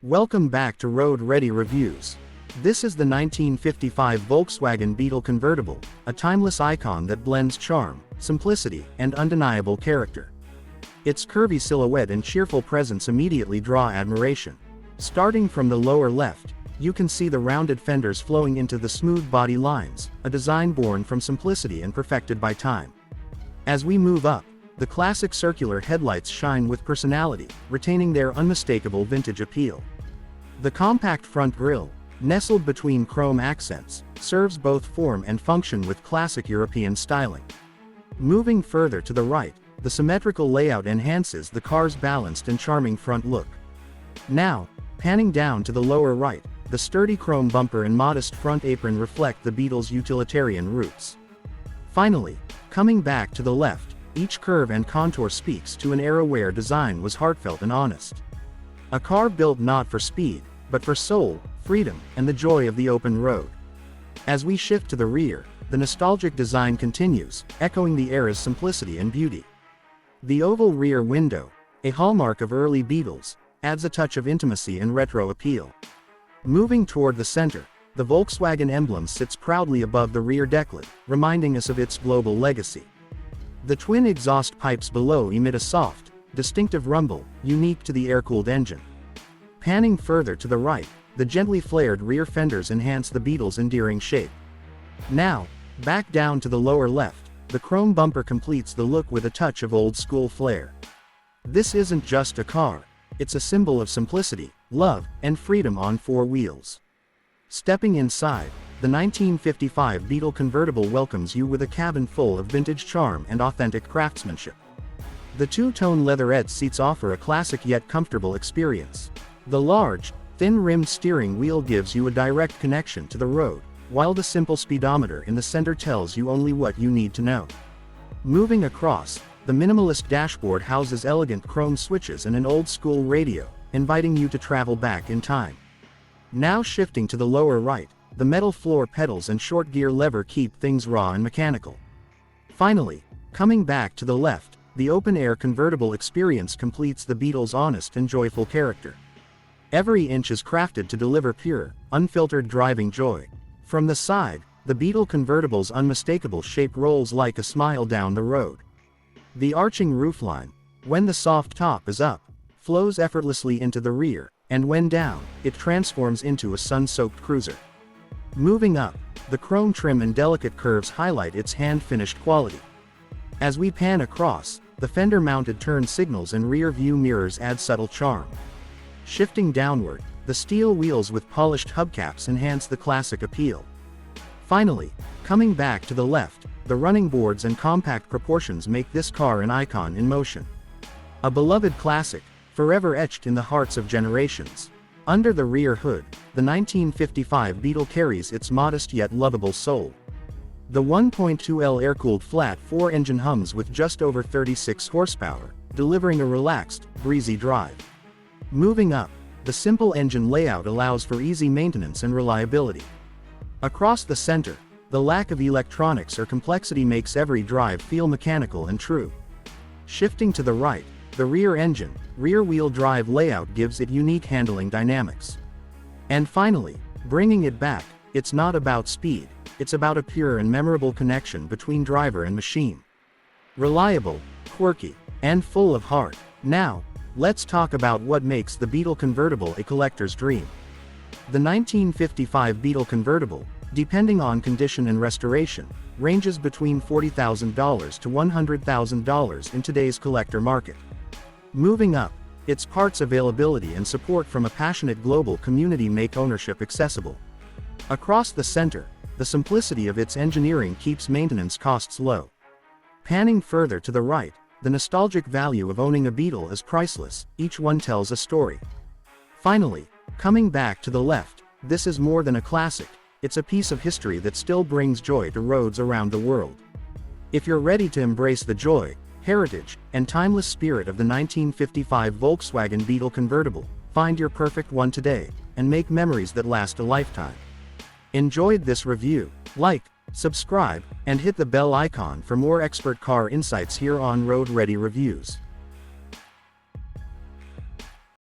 Welcome back to Road Ready Reviews. This is the 1955 Volkswagen Beetle Convertible, a timeless icon that blends charm, simplicity, and undeniable character. Its curvy silhouette and cheerful presence immediately draw admiration. Starting from the lower left, you can see the rounded fenders flowing into the smooth body lines, a design born from simplicity and perfected by time. As we move up, the classic circular headlights shine with personality, retaining their unmistakable vintage appeal. The compact front grille, nestled between chrome accents, serves both form and function with classic European styling. Moving further to the right, the symmetrical layout enhances the car's balanced and charming front look. Now, panning down to the lower right, the sturdy chrome bumper and modest front apron reflect the Beetle's utilitarian roots. Finally, coming back to the left, each curve and contour speaks to an era where design was heartfelt and honest. A car built not for speed, but for soul, freedom, and the joy of the open road. As we shift to the rear, the nostalgic design continues, echoing the era's simplicity and beauty. The oval rear window, a hallmark of early Beetles, adds a touch of intimacy and retro appeal. Moving toward the center, the Volkswagen emblem sits proudly above the rear decklet, reminding us of its global legacy. The twin exhaust pipes below emit a soft, distinctive rumble, unique to the air-cooled engine. Panning further to the right, the gently flared rear fenders enhance the Beetle's endearing shape. Now, back down to the lower left, the chrome bumper completes the look with a touch of old-school flair. This isn't just a car, it's a symbol of simplicity, love, and freedom on four wheels. Stepping inside, the 1955 Beetle Convertible welcomes you with a cabin full of vintage charm and authentic craftsmanship. The two-tone leatherette seats offer a classic yet comfortable experience. The large, thin-rimmed steering wheel gives you a direct connection to the road, while the simple speedometer in the center tells you only what you need to know. Moving across, the minimalist dashboard houses elegant chrome switches and an old-school radio, inviting you to travel back in time. Now shifting to the lower right, the metal floor pedals and short gear lever keep things raw and mechanical. Finally, coming back to the left, the open-air convertible experience completes the Beetle's honest and joyful character. Every inch is crafted to deliver pure, unfiltered driving joy. From the side, the Beetle Convertible's unmistakable shape rolls like a smile down the road. The arching roofline, when the soft top is up, flows effortlessly into the rear, and when down, it transforms into a sun-soaked cruiser. Moving up, the chrome trim and delicate curves highlight its hand-finished quality. As we pan across, the fender-mounted turn signals and rear-view mirrors add subtle charm. Shifting downward, the steel wheels with polished hubcaps enhance the classic appeal. Finally, coming back to the left, the running boards and compact proportions make this car an icon in motion. A beloved classic, forever etched in the hearts of generations. Under the rear hood, the 1955 Beetle carries its modest yet lovable soul. The 1.2L air-cooled flat-4 engine hums with just over 36 horsepower, delivering a relaxed, breezy drive. Moving up, the simple engine layout allows for easy maintenance and reliability. Across the center, the lack of electronics or complexity makes every drive feel mechanical and true. Shifting to the right, the rear engine, rear-wheel drive layout gives it unique handling dynamics. And finally, bringing it back, it's not about speed, it's about a pure and memorable connection between driver and machine. Reliable, quirky, and full of heart. Now, let's talk about what makes the Beetle Convertible a collector's dream. The 1955 Beetle Convertible, depending on condition and restoration, ranges between $40,000 to $100,000 in today's collector market. Moving up, its parts availability and support from a passionate global community make ownership accessible. Across the center, the simplicity of its engineering keeps maintenance costs low. Panning further to the right, the nostalgic value of owning a Beetle is priceless, each one tells a story. Finally, coming back to the left, this is more than a classic, it's a piece of history that still brings joy to roads around the world. If you're ready to embrace the joy, heritage, and timeless spirit of the 1955 Volkswagen Beetle Convertible, find your perfect one today, and make memories that last a lifetime. Enjoyed this review? Like, subscribe, and hit the bell icon for more expert car insights here on Road Ready Reviews.